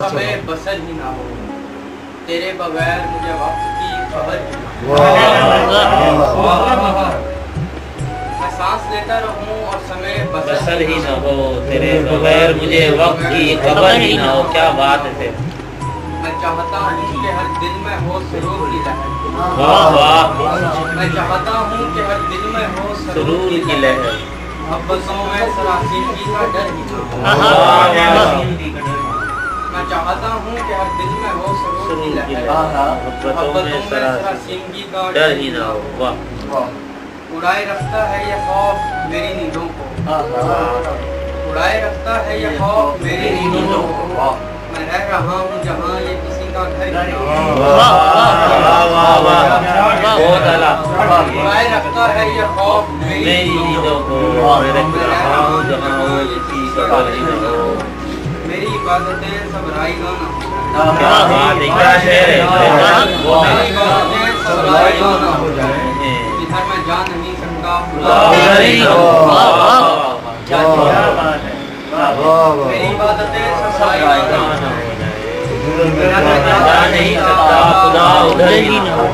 हमें बसर ही ना हो, तेरे बगैर मुझे वक्त की खबर ही ना हो। मैं सांस लेता रहूं और समय बसर ही ना हो, तेरे बगैर मुझे वक्त की खबर ही ना हो। क्या बात है फिर। मैं चाहता हूँ कि हर दिल में हो सुरूर की लहर। वाह वाह। मैं चाहता हूँ कि हर दिल में हो सुरूर की लहर। मोहब्बतों में सरासीगी का डर ही ना हो। मैं चाहता हूँ कि हर दिल में हो सुरूर की लहर। मोहब्बतों में सरासीगी का डर ही ना हो। वाह। उड़ाए रखता है ये खौफ मेरी नींदों को, उड़ाए रखता है ये खौफ मेरी नींदों को। मैं रह रहा हूँ जहाँ ये किसी का घर ही ना हो। उड़ाए रखता है ये खौफ मेरी नींदों को, मैं रह रहा हूँ जहाँ ये किसी का घर ही ना हो। मेरी इबादतें सब राइगां ना हो जाए। क्या बात है, क्या शेर है। मेरी इबादतें सब राइगां ना हो जाए। जिधर मैं जा नहीं सकता खुदा उधर ही हो। मेरी इबादतें सब राइगां ना हो जाए। जिधर मैं जा नहीं सकता खुदा उधर ही हो।